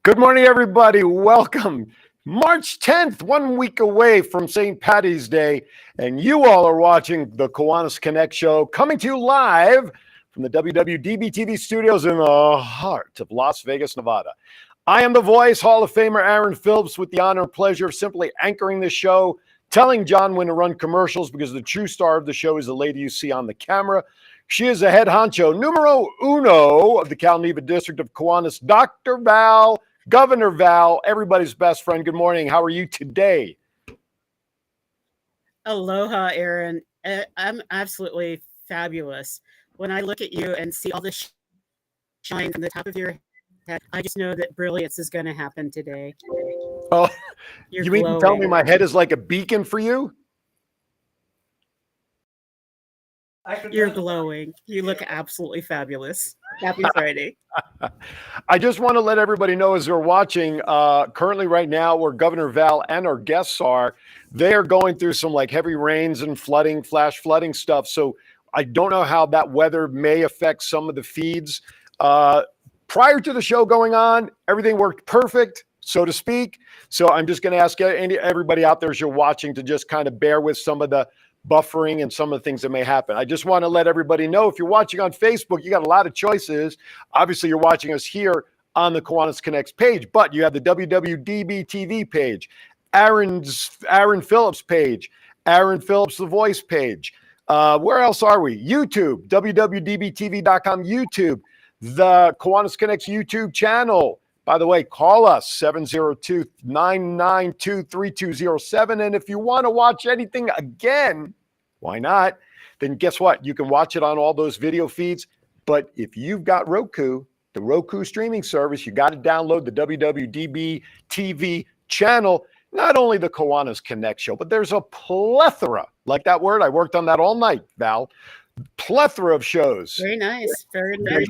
Good morning, everybody. Welcome. March 10th, 1 week away from St. Paddy's Day, and you all are watching the Kiwanis Connects show, coming to you live from the WWDB TV studios in the heart of Las Vegas, Nevada. I am the voice, Hall of Famer Aaron Phillips, with the honor and pleasure of simply anchoring the show, telling John when to run commercials, because the true star of the show is the lady you see on the camera. She is the head honcho, numero uno of the Cal Neva District of Kiwanis, Dr. Val, Governor Val, everybody's best friend. Good morning. How are you today? Aloha, Aaron. I'm absolutely fabulous. When I look at you and see all the shine from the top of your head, I just know that brilliance is going to happen today. Oh, You're you mean to tell me my head is like a beacon for you? You're glowing. You look absolutely fabulous. Happy Friday. I just want to let everybody know, as they're watching, currently right now, where Governor Val and our guests are, they are going through some like heavy rains and flooding, flash flooding stuff. So I don't know how that weather may affect some of the feeds. Prior to the show going on, everything worked perfect, so to speak. So I'm just going to ask everybody out there as you're watching to just kind of bear with some of the buffering and some of the things that may happen. I just want to let everybody know, if you're watching on Facebook, you got a lot of choices. Obviously, you're watching us here on the Kiwanis Connects page, but you have the WWDB TV page, Aaron Phillips page, Aaron Phillips The Voice page. Where else are we? YouTube, www.dbtv.com, YouTube, the Kiwanis Connects YouTube channel. By the way, call us 702-992-3207. And if you want to watch anything again, why not? Then guess what? You can watch it on all those video feeds. But if you've got Roku, the Roku streaming service, you got to download the WWDB TV channel. Not only the Kiwanis Connect show, but there's a plethora, like that word. I worked on that all night, Val. Plethora of shows. Very nice. Very nice.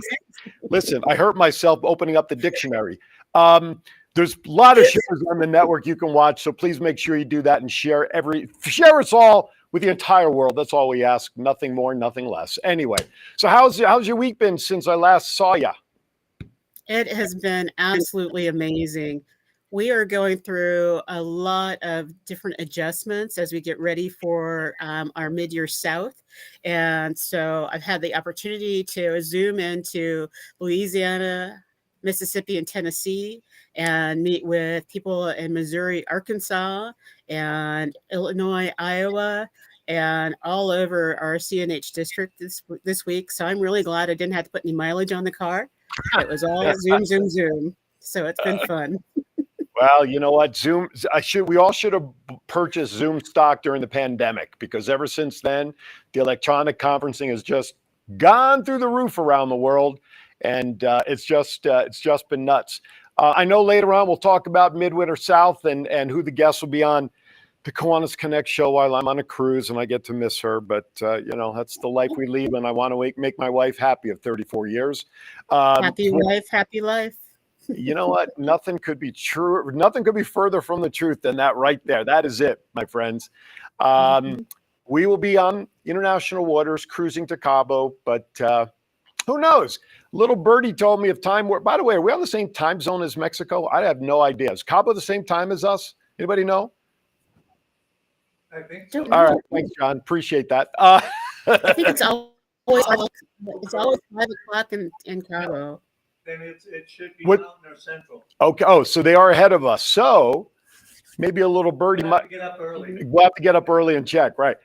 Listen, I hurt myself opening up the dictionary. There's a lot of shows on the network you can watch, so please make sure you do that and share us all with the entire world. That's all we ask. Nothing more, nothing less. Anyway, so how's your week been since I last saw you? It has been absolutely amazing. We are going through a lot of different adjustments as we get ready for our mid-year South. And so I've had the opportunity to zoom into Louisiana, Mississippi, and Tennessee, and meet with people in Missouri, Arkansas, and Illinois, Iowa, and all over our CNH district this week. So I'm really glad I didn't have to put any mileage on the car. It was all zoom, zoom, zoom. So it's been fun. Well, you know what? We all should have purchased Zoom stock during the pandemic, because ever since then, the electronic conferencing has just gone through the roof around the world, and it's just been nuts. I know later on we'll talk about Midwinter South and who the guests will be on the Kiwanis Connect show while I'm on a cruise, and I get to miss her. But that's the life we lead, and I want to make my wife happy of 34 years. Happy wife, happy life. You know what? Nothing could be true. Nothing could be further from the truth than that right there. That is it, my friends. We will be on international waters, cruising to Cabo, but who knows? Little birdie told me by the way, are we on the same time zone as Mexico? I have no idea. Is Cabo the same time as us? Anybody know? I think so. All right. Thanks, John. Appreciate that. I think it's always 5 o'clock in Cabo. Then it should be Mountain or Central. Okay. Oh, so they are ahead of us. So maybe a little birdie We'll have to get up early. We'll have to get up early and check, right?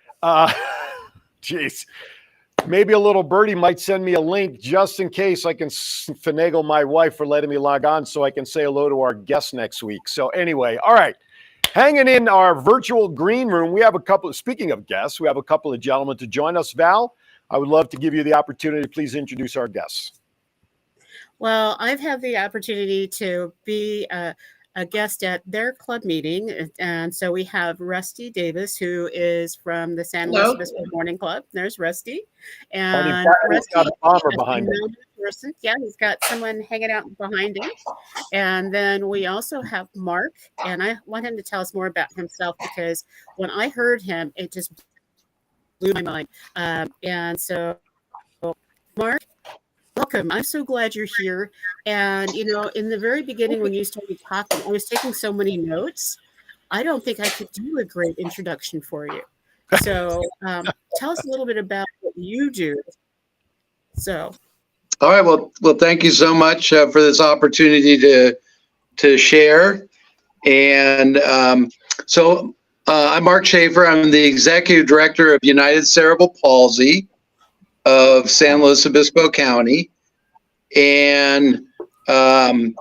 Geez. Maybe a little birdie might send me a link just in case I can finagle my wife for letting me log on, so I can say hello to our guests next week. So anyway, all right. Hanging in our virtual green room, we have speaking of guests, we have a couple of gentlemen to join us. Val, I would love to give you the opportunity to please introduce our guests. Well, I've had the opportunity to be a guest at their club meeting. And so we have Rusty Davis, who is from the San Luis Obispo Morning Club. There's Rusty. And Rusty got a bomber behind him. Yeah, he's got someone hanging out behind him. And then we also have Mark. And I want him to tell us more about himself, because when I heard him, it just blew my mind. And so, Mark, welcome. I'm so glad you're here. And, in the very beginning, when you started talking, I was taking so many notes. I don't think I could do a great introduction for you. So tell us a little bit about what you do. So, All right. Well, thank you so much for this opportunity to share. And I'm Mark Schaefer. I'm the executive director of United Cerebral Palsy of San Luis Obispo County, and I've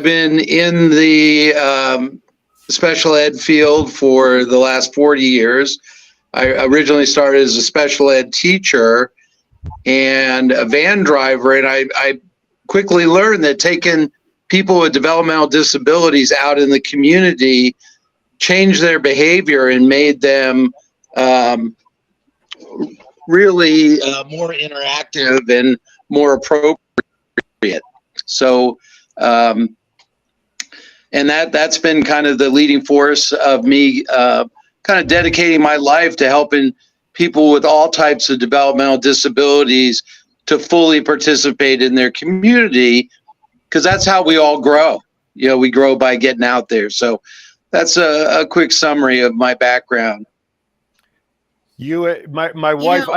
been in the special ed field for the last 40 years. I originally started as a special ed teacher and a van driver, and I quickly learned that taking people with developmental disabilities out in the community changed their behavior and made them really more interactive and more appropriate. So, and that's been kind of the leading force of me kind of dedicating my life to helping people with all types of developmental disabilities to fully participate in their community, because that's how we all grow. We grow by getting out there. So that's a quick summary of my background. My wife,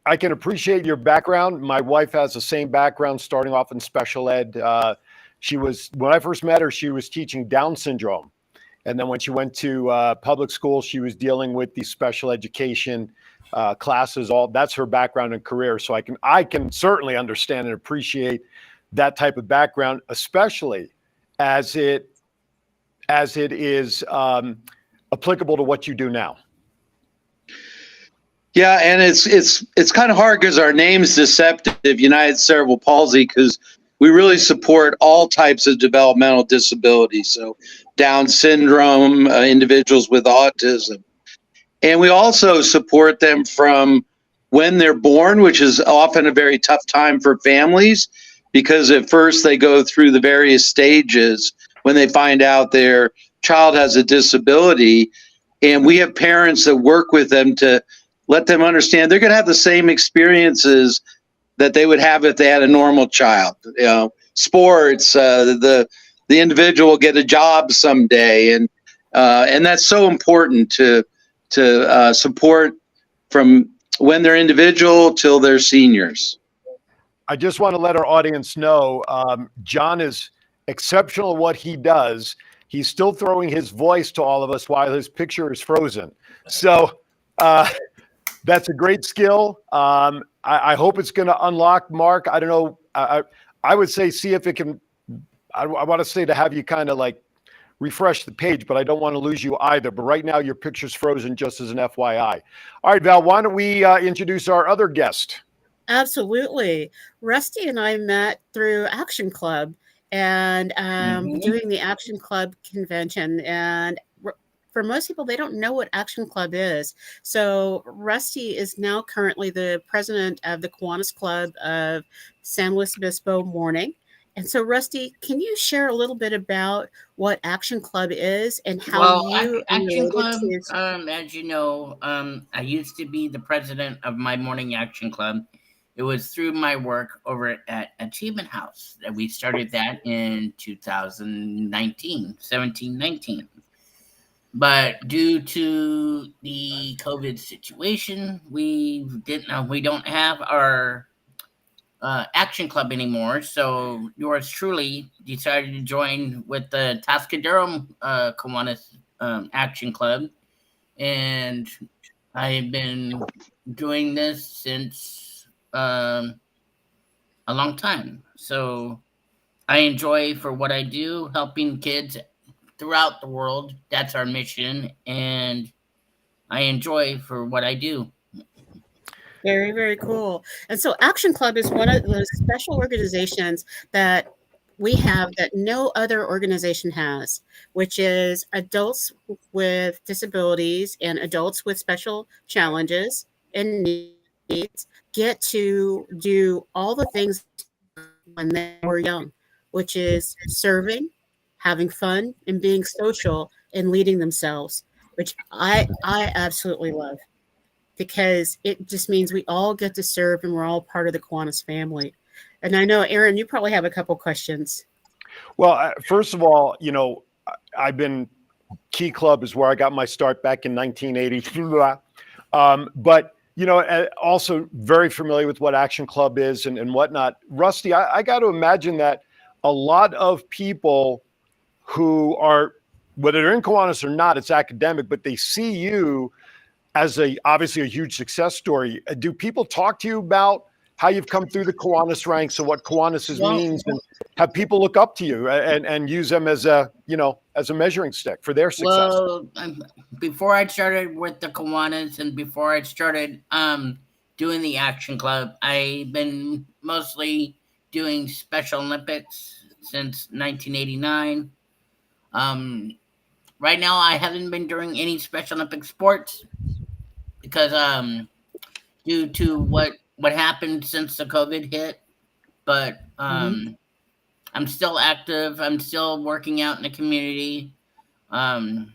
I can appreciate your background. My wife has the same background, starting off in special ed. When I first met her, she was teaching Down syndrome. And then when she went to public school, she was dealing with the special education classes. That's her background and career. So I can certainly understand and appreciate that type of background, especially as it is applicable to what you do now. Yeah, and it's kind of hard because our name's deceptive, United Cerebral Palsy, because we really support all types of developmental disabilities. So Down syndrome, individuals with autism. And we also support them from when they're born, which is often a very tough time for families, because at first they go through the various stages when they find out their child has a disability. And we have parents that work with them to let them understand they're going to have the same experiences that they would have if they had a normal child. Sports, the individual will get a job someday, and that's so important to support from when they're individual till they're seniors. I just want to let our audience know, John is exceptional at what he does. He's still throwing his voice to all of us while his picture is frozen. So that's a great skill. I hope it's going to unlock, Mark. I don't know. I would say see if it can. I want to say to have you kind of like refresh the page, but I don't want to lose you either. But right now your picture's frozen, just as an FYI. All right, Val, why don't we introduce our other guest? absolutely. Rusty and I met through Action Club and doing the Action Club convention. And for most people, they don't know what Action Club is. So Rusty is now currently the president of the Kiwanis Club of San Luis Obispo Morning. And so, Rusty, can you share a little bit about what Action Club is and how you Action Club, to... as you know, I used to be the president of my morning Action Club. It was through my work over at Achievement House that we started that in 17-19. But due to the COVID situation, we don't have our Action Club anymore. So yours truly decided to join with the Tascadero Kiwanis Action Club, and I've been doing this since a long time. So I enjoy for what I do, helping kids throughout the world. That's our mission, and I enjoy for what I do. Very, very cool. And so Action Club is one of the special organizations that we have that no other organization has, which is adults with disabilities and adults with special challenges and needs get to do all the things when they were young, which is serving, having fun, and being social and leading themselves, which I absolutely love. because it just means we all get to serve and we're all part of the Kiwanis family. And I know, Aaron, you probably have a couple questions. Well, first of all, I've been Key Club is where I got my start back in 1980. But also very familiar with what Action Club is and whatnot. Rusty, I got to imagine that a lot of people who are, whether they're in Kiwanis or not, it's academic, but they see you as obviously a huge success story. Do people talk to you about how you've come through the Kiwanis ranks and what Kiwanis means, and have people look up to you and use them as a measuring stick for their success? Well, before I started with the Kiwanis and before I started doing the Action Club, I've been mostly doing Special Olympics since 1989. Right now, I haven't been doing any Special Olympic sports because due to what happened since the COVID hit. But I'm still active. I'm still working out in the community. I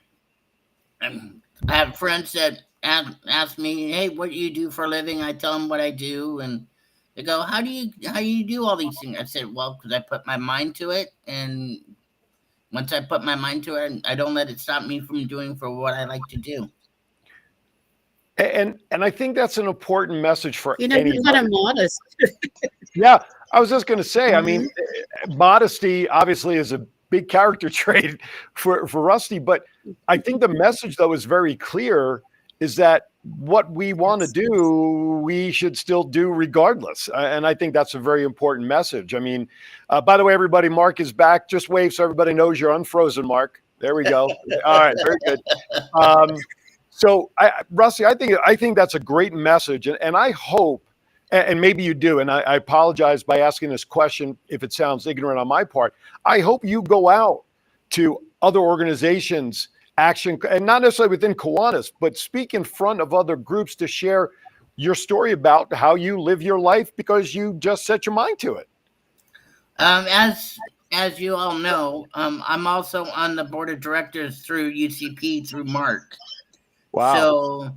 have friends that ask me, "Hey, what do you do for a living?" I tell them what I do, and they go, "How do you do all these things?" I said, "Well, because I put my mind to it, and once I put my mind to it, I don't let it stop me from doing for what I like to do." And I think that's an important message for anybody. You're kind of modest. Yeah, I was just going to say, I mean, modesty obviously is a big character trait for Rusty, but I think the message, though, is very clear, is that what we want to do, we should still do regardless. And I think that's a very important message. I mean, by the way, everybody, Mark is back. Just wave so everybody knows you're unfrozen, Mark. There we go. All right, very good. So, Rusty, I think that's a great message, and I hope, and maybe you do, and I apologize by asking this question if it sounds ignorant on my part. I hope you go out to other organizations, Action, and not necessarily within Kiwanis, but speak in front of other groups to share your story about how you live your life because you just set your mind to it. As you all know, I'm also on the board of directors through UCP through Mark. Wow. So,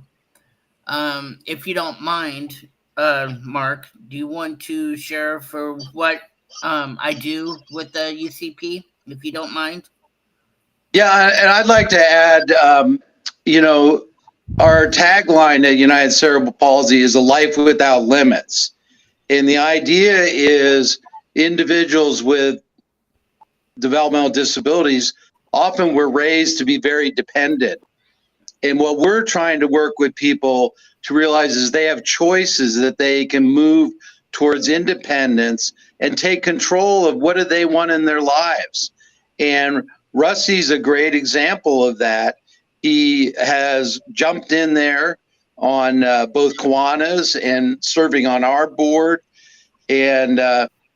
if you don't mind, Mark, do you want to share for what I do with the UCP, if you don't mind? Yeah, and I'd like to add, our tagline at United Cerebral Palsy is a life without limits. And the idea is individuals with developmental disabilities often were raised to be very dependent. And what we're trying to work with people to realize is they have choices, that they can move towards independence and take control of what do they want in their lives. And Rusty's a great example of that. He has jumped in there on both Kiwanis and serving on our board. And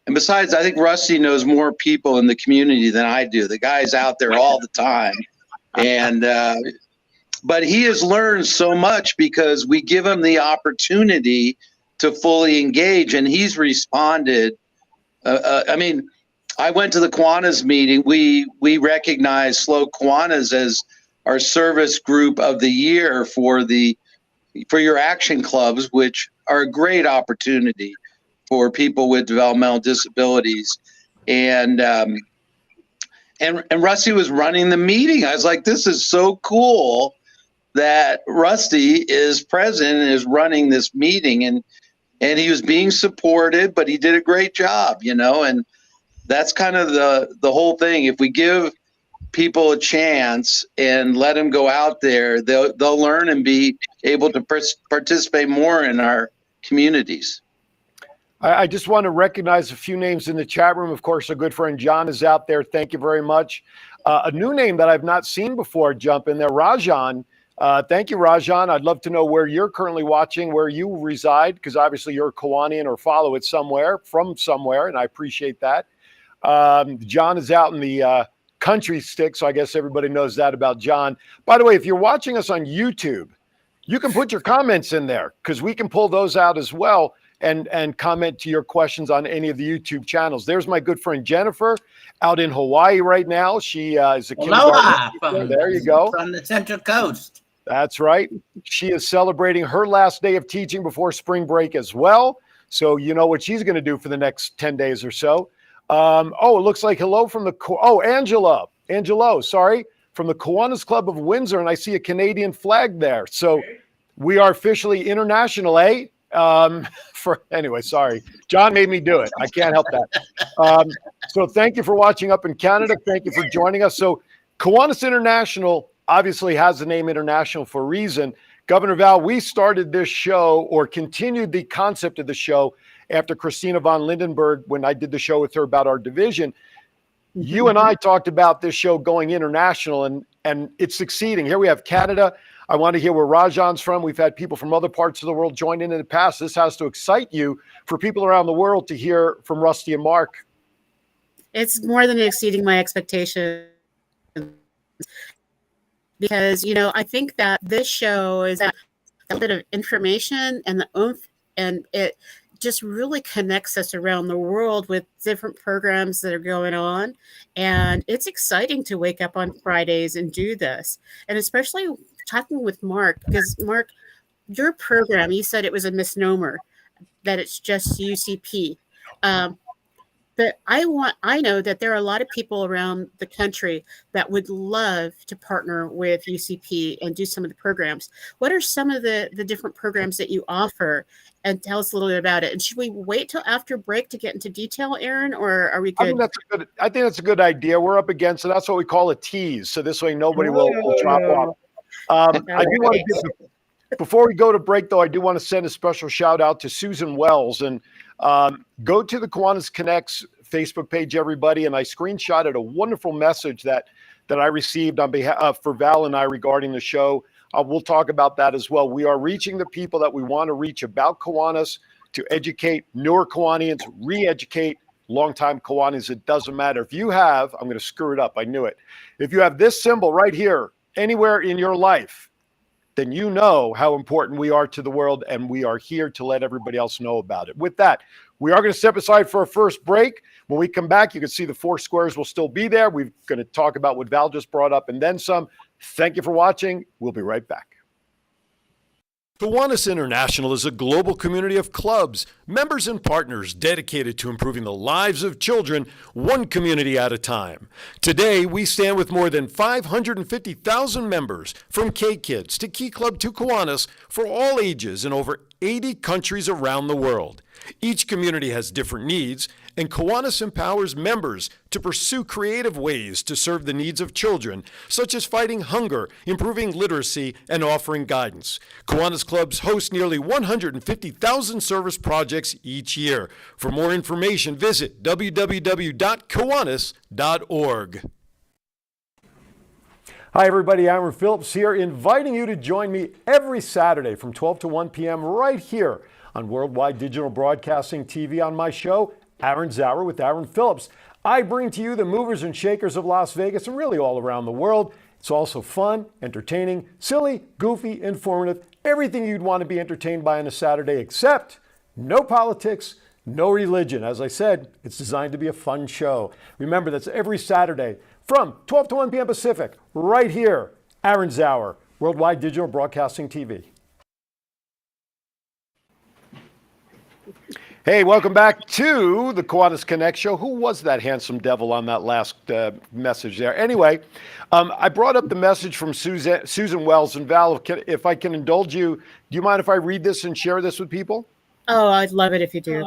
besides, I think Rusty knows more people in the community than I do. The guy's out there all the time. And but he has learned so much because we give him the opportunity to fully engage, and he's responded. I mean, I went to the Kiwanis meeting. We recognized Slow Kiwanis as our service group of the year for your action clubs, which are a great opportunity for people with developmental disabilities. And Rusty was running the meeting. I was like, this is so cool that Rusty is present and is running this meeting, and he was being supported, but he did a great job, and that's kind of the whole thing. If we give people a chance and let them go out there, they'll learn and be able to participate more in our communities. I just want to recognize a few names in the chat room. Of course, our good friend John is out there. Thank you very much. A new name that I've not seen before jump in there, Rajan. Thank you, Rajan. I'd love to know where you're currently watching, where you reside, because obviously you're a Kiwanian or follow it from somewhere, and I appreciate that. John is out in the country stick, so I guess everybody knows that about John. By the way, if you're watching us on YouTube, you can put your comments in there because we can pull those out as well and comment to your questions on any of the YouTube channels. There's my good friend Jennifer out in Hawaii right now. She is a Aloha! There you go. From the Central Coast. That's right. She is celebrating her last day of teaching before spring break as well. So you know what she's going to do for the next 10 days or so. It looks like hello from Angelo, sorry, from the Kiwanis Club of Windsor, and I see a Canadian flag there. So we are officially international, eh? Anyway, sorry. John made me do it. I can't help that. So thank you for watching up in Canada. Thank you for joining us. So Kiwanis International obviously has the name international for a reason. Governor Val, we started this show or continued the concept of the show after Christina von Lindenberg, when I did the show with her about our division. You and I talked about this show going international, and it's succeeding. Here we have Canada. I want to hear where Rajan's from. We've had people from other parts of the world join in the past. This has to excite you for people around the world to hear from Rusty and Mark. It's more than exceeding my expectations. Because, I think that this show is a bit of information and the oomph, and it just really connects us around the world with different programs that are going on. And it's exciting to wake up on Fridays and do this. And especially talking with Mark, because Mark, your program, you said it was a misnomer, that it's just UCP. But I know that there are a lot of people around the country that would love to partner with UCP and do some of the programs. What are some of the different programs that you offer? And tell us a little bit about it. And should we wait till after break to get into detail, Aaron, or are we good? I think that's a good idea. We're up against it. That's what we call a tease. So this way nobody will drop off. I do want to before we go to break, though, I do want to send a special shout out to Susan Wells, and go to the Kiwanis Connects Facebook page, everybody. And I screenshotted a wonderful message that I received on behalf for Val and I regarding the show. We'll talk about that as well. We are reaching the people that we want to reach about Kiwanis, to educate newer Kiwanians, re-educate longtime Kiwanis. It doesn't matter. If you have, I'm going to screw it up, I knew it. If you have this symbol right here, anywhere in your life, then you know how important we are to the world, and we are here to let everybody else know about it. With that, we are going to step aside for our first break. When we come back, you can see the four squares will still be there. We're going to talk about what Val just brought up and then some. Thank you for watching. We'll be right back. Kiwanis International is a global community of clubs, members, and partners dedicated to improving the lives of children one community at a time. Today, we stand with more than 550,000 members, from K-Kids to Key Club to Kiwanis, for all ages in over 80 countries around the world. Each community has different needs, and Kiwanis empowers members to pursue creative ways to serve the needs of children, such as fighting hunger, improving literacy, and offering guidance. Kiwanis clubs host nearly 150,000 service projects each year. For more information, visit www.kiwanis.org. Hi, everybody. Aaron Phillips here, inviting you to join me every Saturday from 12 to 1 p.m. right here on Worldwide Digital Broadcasting TV on my show, Aaron's Hour with Aaron Phillips. I bring to you the movers and shakers of Las Vegas and really all around the world. It's also fun, entertaining, silly, goofy, informative, everything you'd want to be entertained by on a Saturday, except no politics, no religion. As I said, it's designed to be a fun show. Remember, that's every Saturday from 12 to 1 p.m. Pacific, right here, Aaron's Hour, Worldwide Digital Broadcasting TV. Hey, welcome back to the Kiwanis Connect show. Who was that handsome devil on that last message there? Anyway, I brought up the message from Susan Wells. And Val, if I can indulge you, do you mind if I read this and share this with people? Oh, I'd love it if you do.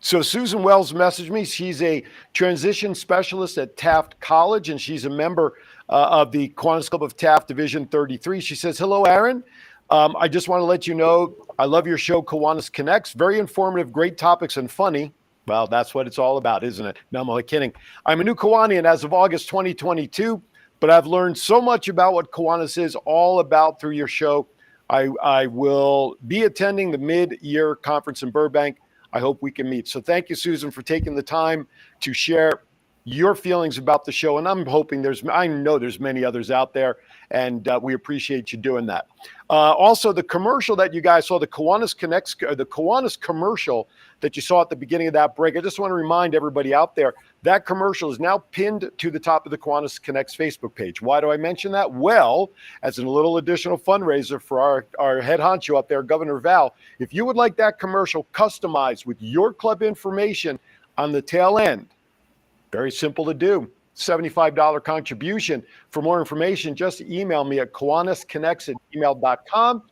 So Susan Wells messaged me. She's a transition specialist at Taft College, and she's a member of the Kiwanis Club of Taft Division 33. She says, hello, Aaron. I just want to let you know I love your show, Kiwanis Connects. Very informative, great topics, and funny. Well, that's what it's all about, isn't it? No, I'm only kidding. I'm a new Kiwanian as of August 2022, but I've learned so much about what Kiwanis is all about through your show. I will be attending the mid-year conference in Burbank. I hope we can meet. So thank you, Susan, for taking the time to share your feelings about the show. And I'm hoping I know there's many others out there, and we appreciate you doing that. Also, the commercial that you guys saw, the Kiwanis Connects, the Kiwanis commercial that you saw at the beginning of that break, I just want to remind everybody out there, that commercial is now pinned to the top of the Kiwanis Connects Facebook page. Why do I mention that? Well, as a little additional fundraiser for our head honcho up there, Governor Val, if you would like that commercial customized with your club information on the tail end, very simple to do. $75 contribution. For more information, just email me at kiwanisconnects@gmail.com.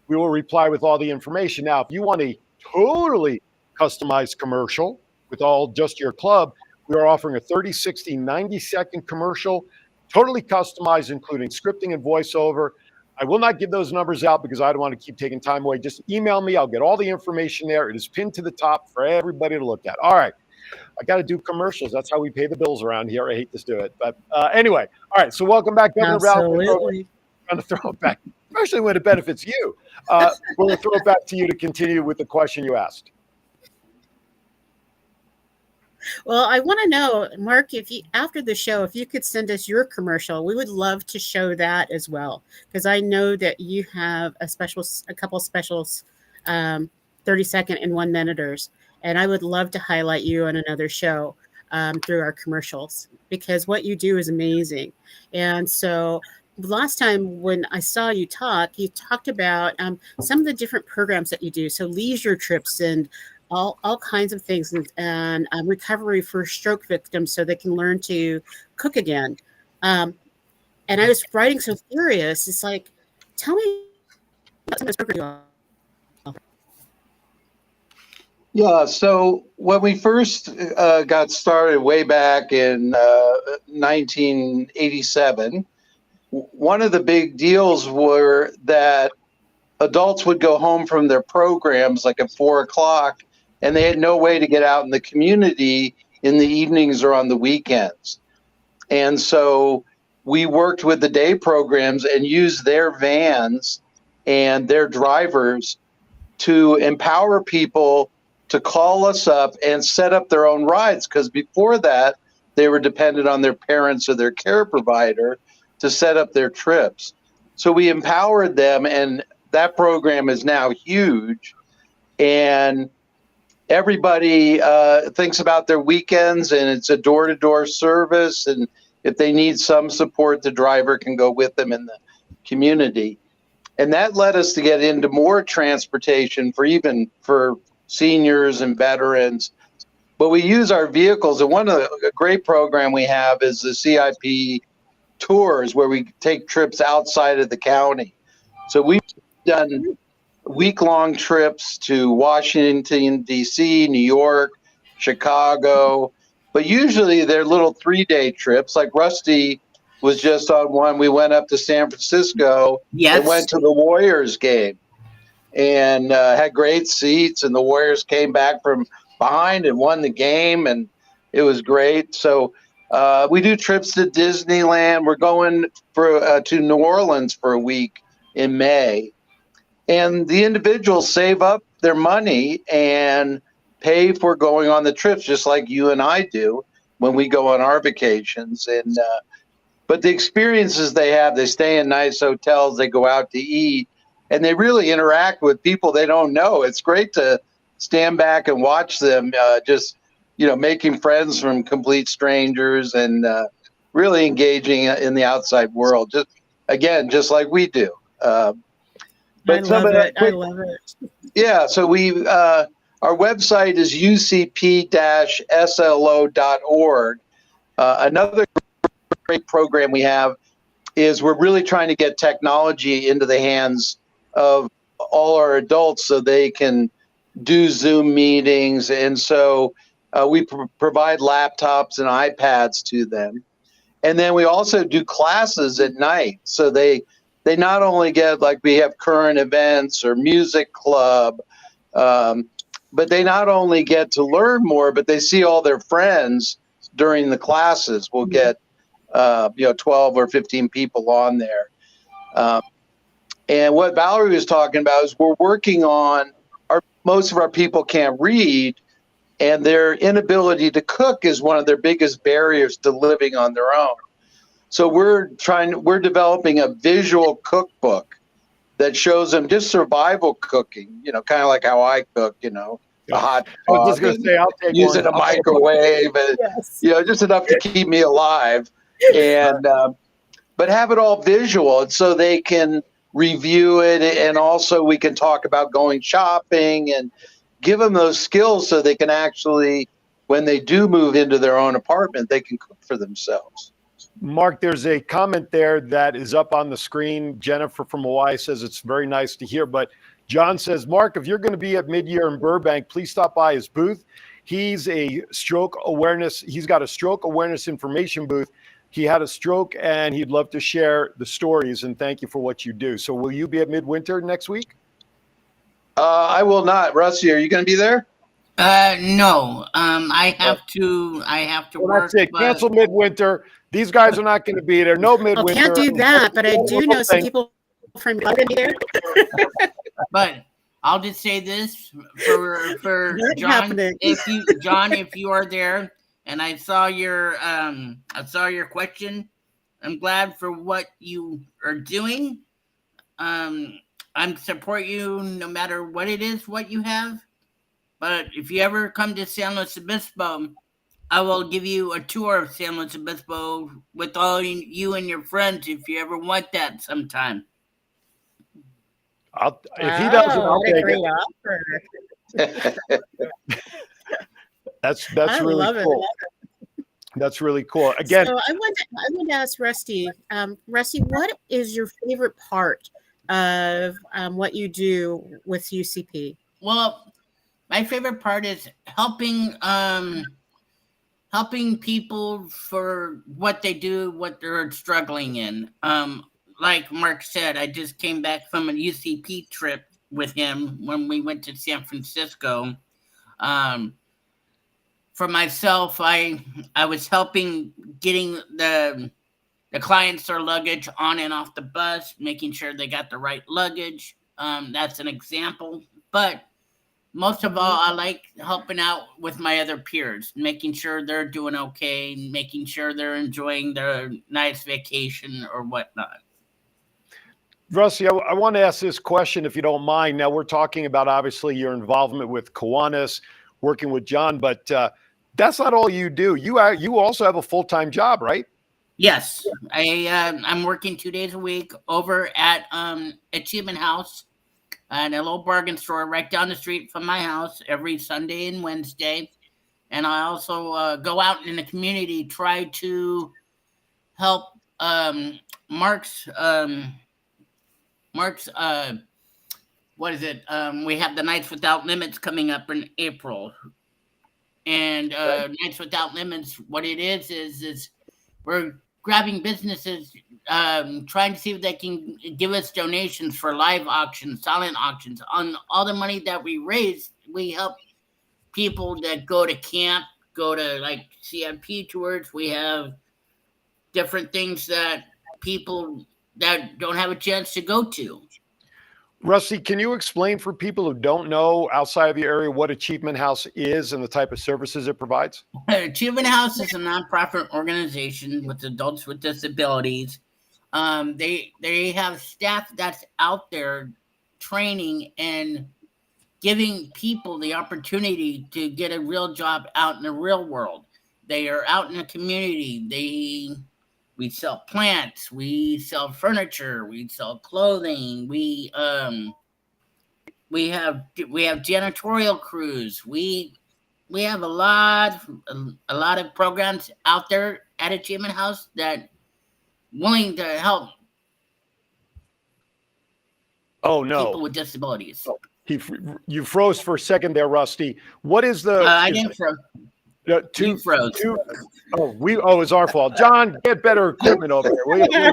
We will reply with all the information. Now, if you want a totally customized commercial with all just your club, we are offering a 30, 60, 90-second commercial, totally customized, including scripting and voiceover. I will not give those numbers out because I don't want to keep taking time away. Just email me. I'll get all the information there. It is pinned to the top for everybody to look at. All right. I got to do commercials. That's how we pay the bills around here. I hate to do it. But anyway, all right. So welcome back, Governor Val. Absolutely. I'm going to throw it back, especially when it benefits you. We're going to throw it back to you to continue with the question you asked. Well, I want to know, Mark, if you, after the show, if you could send us your commercial, we would love to show that as well, because I know that you have a couple specials, 30-second and 1-minuters, and I would love to highlight you on another show through our commercials, because what you do is amazing. And so last time when I saw you talked about some of the different programs that you do, so leisure trips and all kinds of things, and recovery for stroke victims so they can learn to cook again. And I was writing so furious. It's like, tell me about some of this program. Yeah, so when we first got started way back in 1987, one of the big deals were that adults would go home from their programs like at 4 o'clock, and they had no way to get out in the community in the evenings or on the weekends. And so we worked with the day programs and used their vans and their drivers to empower people to call us up and set up their own rides, because before that, they were dependent on their parents or their care provider to set up their trips. So we empowered them, and that program is now huge. And everybody thinks about their weekends, and it's a door-to-door service. And if they need some support, the driver can go with them in the community. And that led us to get into more transportation for seniors and veterans. But we use our vehicles, and a great program we have is the CIP tours, where we take trips outside of the county. So we've done week-long trips to Washington, D.C., New York, Chicago, but usually they're little 3-day trips. Like Rusty was just on one. We went up to San Francisco and went to the Warriors game and had great seats, and the Warriors came back from behind and won the game, and it was great. So we do trips to Disneyland. We're going to New Orleans for a week in May. And the individuals save up their money and pay for going on the trips, just like you and I do when we go on our vacations. And but the experiences they have, they stay in nice hotels, they go out to eat, and they really interact with people they don't know. It's great to stand back and watch them just, making friends from complete strangers and really engaging in the outside world, just like we do. I love it. Yeah, so our website is ucp-slo.org. Another great program we have is we're really trying to get technology into the hands of all our adults so they can do Zoom meetings. And so we provide laptops and iPads to them. And then we also do classes at night. So they not only get, like, we have current events or music club, but they not only get to learn more, but they see all their friends during the classes. We'll get 12 or 15 people on there. And what Valerie was talking about is we're working on most of our people can't read, and their inability to cook is one of their biggest barriers to living on their own. So we're developing a visual cookbook that shows them just survival cooking, kind of like how I cook, a hot I was just dog going to say, I'll take using one. a microwave, and, Yes. just enough to keep me alive. And but have it all visual, and so they can review it, and also we can talk about going shopping and give them those skills so they can actually, when they do move into their own apartment, they can cook for themselves. Mark, there's a comment there that is up on the screen. Jennifer from Hawaii says it's very nice to hear. But John says, Mark, if you're going to be at Midyear in Burbank, please stop by his booth. He's got a stroke awareness information booth. He had a stroke and he'd love to share the stories, and thank you for what you do. So will you be at Midwinter next week? I will not. Rusty, are you going to be there? No. I have to Well, work. that's it. Cancel Midwinter. These guys are not going to be there. No Midwinter. I can't do that, but I do know some people from there. But I'll just say this for Not John. happening. If you are there, and I saw your question, I'm glad for what you are doing. I'm support you no matter what it is, what you have. But if you ever come to San Luis Obispo, I will give you a tour of San Luis Obispo with all you and your friends if you ever want that sometime. If he doesn't, I'll what a take great it. offer. That's I really love cool. it. That's really cool. Again, So I want to ask Rusty. Rusty, what is your favorite part of what you do with UCP? Well, my favorite part is helping people for what they do, what they're struggling in. Like Mark said, I just came back from a UCP trip with him when we went to San Francisco. For myself, I was helping getting the clients their luggage on and off the bus, making sure they got the right luggage. That's an example. But most of all, I like helping out with my other peers, making sure they're doing okay, making sure they're enjoying their nice vacation or whatnot. Rusty, I want to ask this question, if you don't mind. Now, we're talking about, obviously, your involvement with Kiwanis, working with John, but that's not all you do. You also have a full-time job, right? Yes. I'm working 2 days a week over at Achievement House, at a little bargain store right down the street from my house every Sunday and Wednesday. And I also go out in the community, try to help Mark's what is it? We have the Nights Without Limits coming up in April. And Nights Without Limits, what it is we're grabbing businesses, trying to see if they can give us donations for live auctions, silent auctions. On all the money that we raise, we help people that go to camp, go to like CIP tours. We have different things that people that don't have a chance to go to. Rusty, can you explain for people who don't know outside of the area what Achievement House is and the type of services it provides? Achievement House is a nonprofit organization with adults with disabilities. They have staff that's out there training and giving people the opportunity to get a real job out in the real world. They are out in the community. We sell plants, we sell furniture, we sell clothing, we have janitorial crews. We have a lot of programs out there at Achievement House that willing to help people with disabilities. You froze for a second there, Rusty. What is the? I didn't froze. You froze. It's our fault. John, get better equipment over here.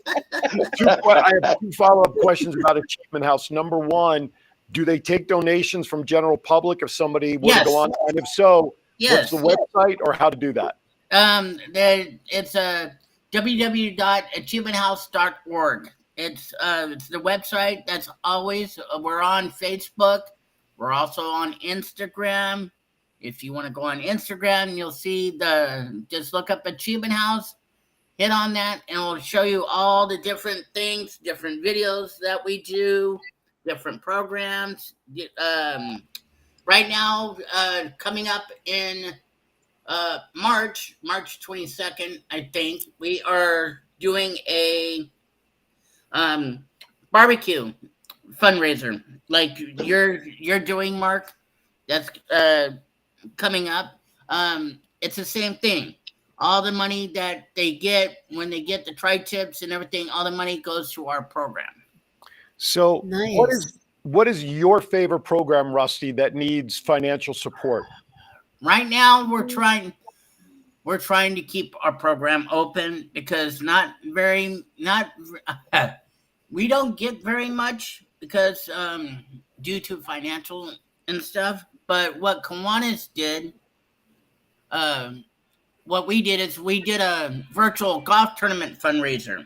I have two follow-up questions about Achievement House. Number one, do they take donations from general public if somebody were to go on? And if so, what's the website or how to do that? It's www.achievementhouse.org. It's the website. That's always we're on Facebook. We're also on Instagram. If you want to go on Instagram, you'll see just look up Achievement House, hit on that, and it'll show you all the different things, different videos that we do, different programs. Right now, coming up in March 22nd, I think, we are doing a barbecue fundraiser like you're doing, Mark. That's coming up. It's the same thing. All the money that they get when they get the tri-tips and everything, all the money goes to our program. So Nice. what is your favorite program, Rusty, that needs financial support? Right now, we're trying to keep our program open because we don't get very much because due to financial and stuff. But what Kiwanis did, what we did is we did a virtual golf tournament fundraiser,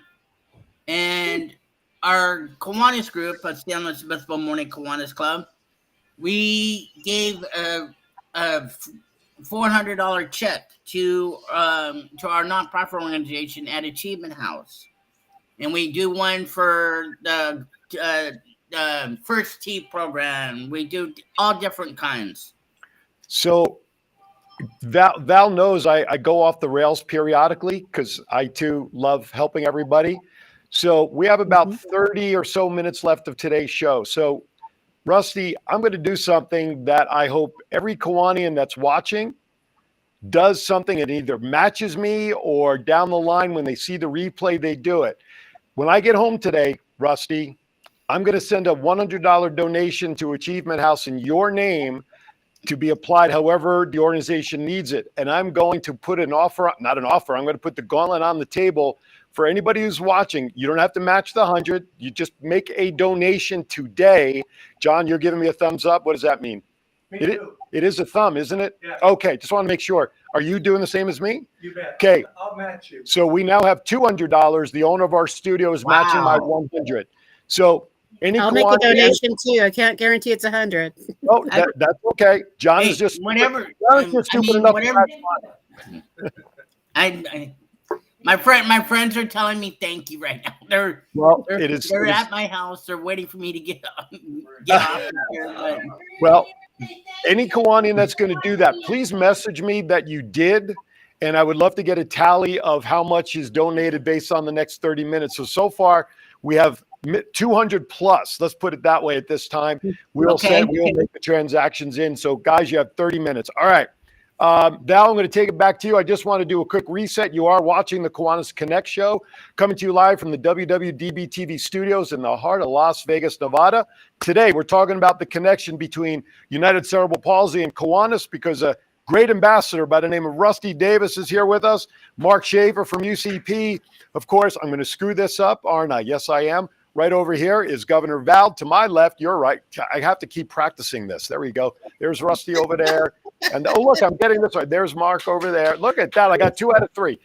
and our Kiwanis group, San Luis Obispo Morning Kiwanis Club, we gave a $400 check to our nonprofit organization at Achievement House, and we do one for the First Tee program. We do all different kinds. So Val knows I go off the rails periodically because I too love helping everybody. So we have about 30 or so minutes left of today's show. So Rusty, I'm going to do something that I hope every Kiwanian that's watching does something and either matches me or down the line when they see the replay, they do it. When I get home today, Rusty, I'm going to send a $100 donation to Achievement House in your name to be applied however the organization needs it. And I'm going to put an offer, not an offer, I'm going to put the gauntlet on the table for anybody who's watching. You don't have to match the 100. You just make a donation today. John, you're giving me a thumbs up. What does that mean? Me too. It is a thumb, isn't it? Yeah. Okay, just want to make sure. Are you doing the same as me? You bet. Okay. I'll match you. So we now have $200. The owner of our studio is matching my 100. So any I'll make a Kiwanian- donation too. I can't guarantee it's 100. Oh, that's okay. John is just whenever. John is just stupid enough to match mine. My friends are telling me thank you right now. They're at my house. They're waiting for me to get off here. But. Well, any Kiwanian that's going to do that, please message me that you did, and I would love to get a tally of how much is donated based on the next 30 minutes. So far, we have 200 plus. Let's put it that way at this time. We'll make the transactions in. So, guys, you have 30 minutes. All right. Val, I'm going to take it back to you. I just want to do a quick reset. You are watching the Kiwanis Connects show, coming to you live from the WWDB TV studios in the heart of Las Vegas, Nevada. Today, we're talking about the connection between United Cerebral Palsy and Kiwanis because a great ambassador by the name of Rusty Davis is here with us. Mark Schaefer from UCP. Of course, I'm going to screw this up, aren't I? Yes, I am. Right over here is Governor Val. To my left, you're right. I have to keep practicing this. There we go. There's Rusty over there. And oh, look, I'm getting this right. There's Mark over there. Look at that. I got 2 out of 3.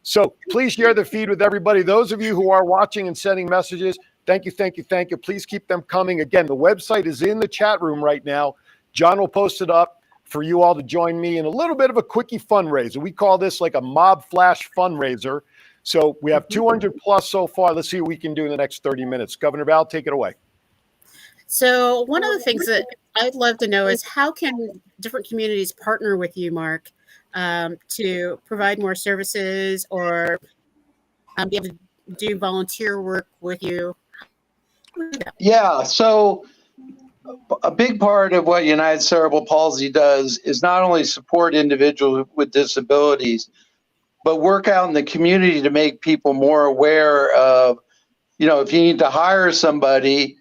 So please share the feed with everybody. Those of you who are watching and sending messages, thank you, thank you, thank you. Please keep them coming. Again, the website is in the chat room right now. John will post it up for you all to join me in a little bit of a quickie fundraiser. We call this like a mob flash fundraiser. So we have 200 plus so far. Let's see what we can do in the next 30 minutes. Governor Val, take it away. So one of the things that I'd love to know is how can different communities partner with you, Mark, to provide more services or be able to do volunteer work with you? Yeah, so a big part of what United Cerebral Palsy does is not only support individuals with disabilities, but work out in the community to make people more aware of, if you need to hire somebody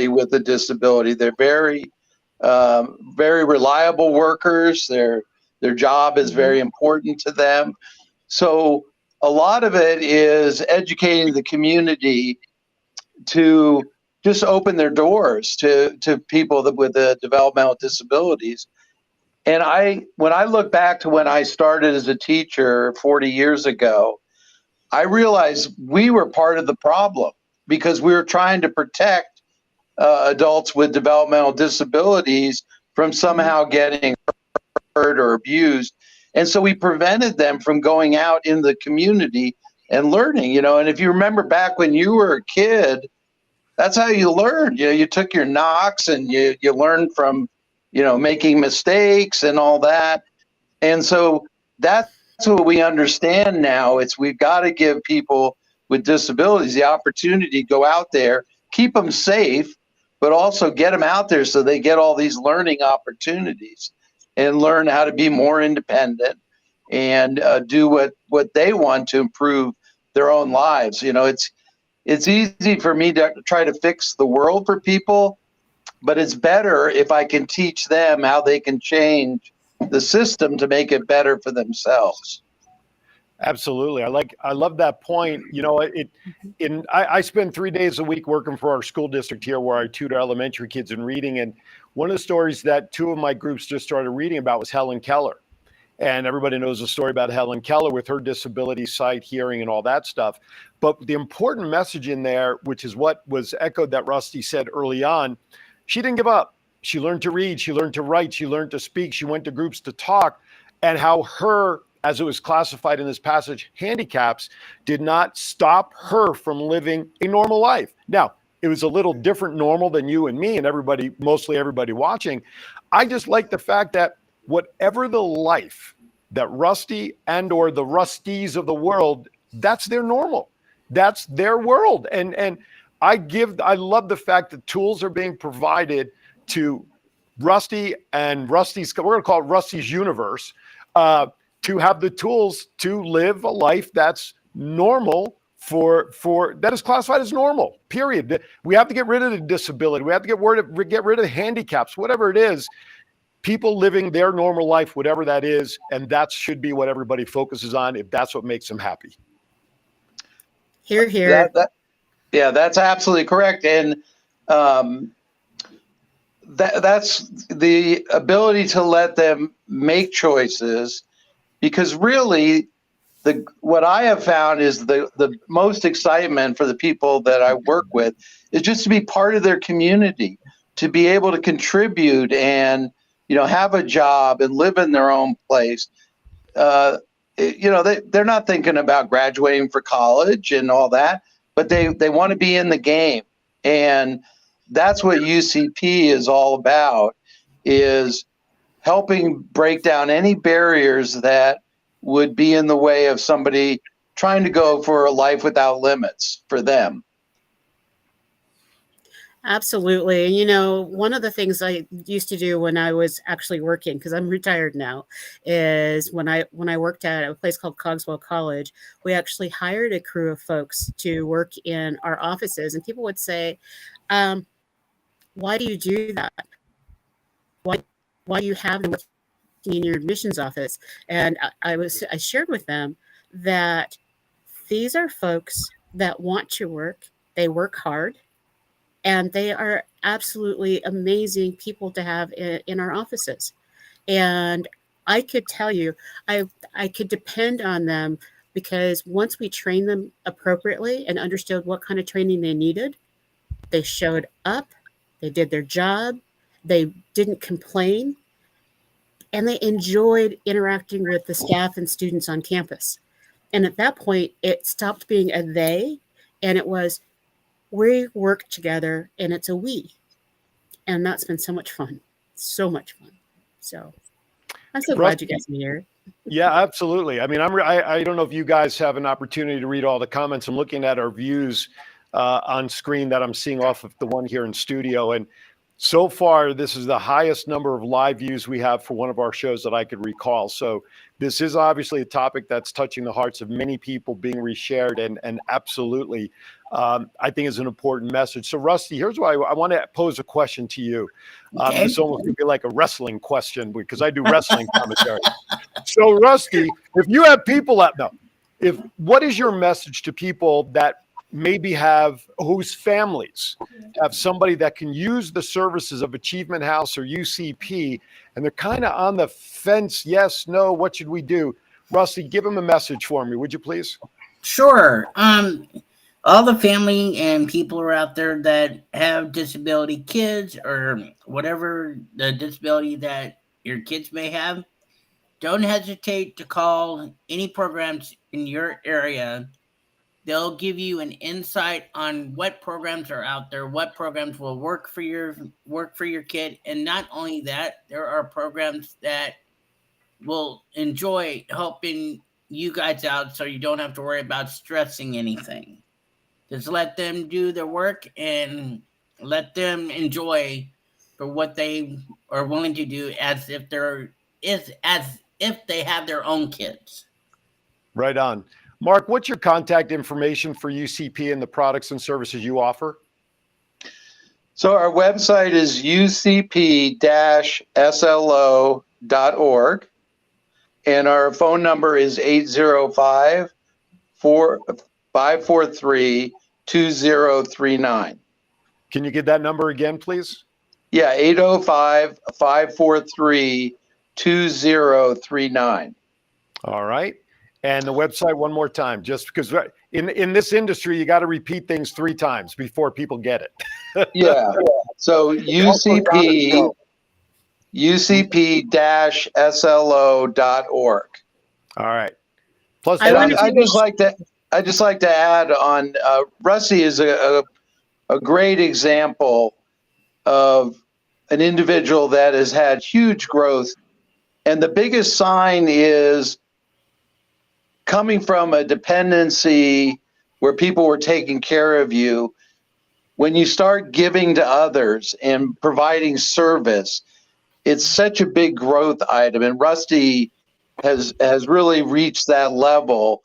with a disability. They're very, very reliable workers. Their job is very important to them. So a lot of it is educating the community to just open their doors to people with developmental disabilities. And when I look back to when I started as a teacher 40 years ago, I realized we were part of the problem because we were trying to protect adults with developmental disabilities from somehow getting hurt or abused. And so we prevented them from going out in the community and learning, you know. And if you remember back when you were a kid, that's how you learned. You know, you took your knocks and you learned from, you know, making mistakes and all that. And so that's what we understand now. It's we've got to give people with disabilities the opportunity to go out there, keep them safe, but also get them out there so they get all these learning opportunities and learn how to be more independent and do what they want to improve their own lives. You know, it's easy for me to try to fix the world for people, but it's better if I can teach them how they can change the system to make it better for themselves. Absolutely. I love that point. You know, I spend 3 days a week working for our school district here where I tutor elementary kids in reading. And one of the stories that two of my groups just started reading about was Helen Keller. And everybody knows the story about Helen Keller with her disability, sight, hearing, and all that stuff. But the important message in there, which is what was echoed that Rusty said early on, she didn't give up. She learned to read, she learned to write, she learned to speak, she went to groups to talk, and how her, as it was classified in this passage, handicaps did not stop her from living a normal life. Now, it was a little different normal than you and me and everybody, mostly everybody watching. I just like the fact that whatever the life that Rusty and or the Rusties of the world, that's their normal. That's their world. And I love the fact that tools are being provided to Rusty and Rusty's, we're going to call it Rusty's universe, to have the tools to live a life that's normal for that is classified as normal, period. We have to get rid of the disability. We have to get rid of handicaps, whatever it is. People living their normal life, whatever that is, and that should be what everybody focuses on if that's what makes them happy. Hear, hear. Yeah, that's absolutely correct. And that's the ability to let them make choices, because really what I have found is the most excitement for the people that I work with is just to be part of their community, to be able to contribute and, you know, have a job and live in their own place. You know, they're not thinking about graduating for college and all that, but they want to be in the game. And that's what UCP is all about, is helping break down any barriers that would be in the way of somebody trying to go for a life without limits for them. Absolutely. You know, one of the things I used to do when I was actually working, because I'm retired now, is when I worked at a place called Cogswell College, we actually hired a crew of folks to work in our offices. And people would say, why do you do that? Why do you have them working in your admissions office? And I shared with them that these are folks that want to work. They work hard. And they are absolutely amazing people to have in our offices. And I could tell you, I could depend on them, because once we trained them appropriately and understood what kind of training they needed, they showed up, they did their job, they didn't complain, and they enjoyed interacting with the staff and students on campus. And at that point, it stopped being a they, and it was, we work together, and it's a we. And that's been so much fun. So much fun. So I'm so glad you guys are here. Yeah, absolutely. I mean, I don't know if you guys have an opportunity to read all the comments. I'm looking at our views on screen that I'm seeing off of the one here in studio. And so far, this is the highest number of live views we have for one of our shows that I could recall. So this is obviously a topic that's touching the hearts of many people, being reshared, and absolutely, I think is an important message. So Rusty, here's why I want to pose a question to you. Okay. This almost could be like a wrestling question, because I do wrestling commentary. So Rusty, if you have people what is your message to people that maybe whose families have somebody that can use the services of Achievement House or UCP, and they're kind of on the fence, yes, no, what should we do? Rusty, give them a message for me, would you please? Sure. all the family and people are out there that have disability kids or whatever the disability that your kids may have, don't hesitate to call any programs in your area. They'll give you an insight on what programs are out there, what programs will work for your kid, and not only that, there are programs that will enjoy helping you guys out so you don't have to worry about stressing anything. Just let them do their work and let them enjoy for what they are willing to do as if they have their own kids. Right on. Mark, what's your contact information for UCP and the products and services you offer? So our website is ucp-slo.org, and our phone number is 805-543-2039. Can you give that number again, please? Yeah, 805-543-2039. All right. And the website one more time, just because in this industry, you got to repeat things 3 times before people get it. Yeah. So ucp-slo.org. All right. Plus, I just like to add on. Rusty is a great example of an individual that has had huge growth, and the biggest sign is coming from a dependency where people were taking care of you. When you start giving to others and providing service, it's such a big growth item. And Rusty has really reached that level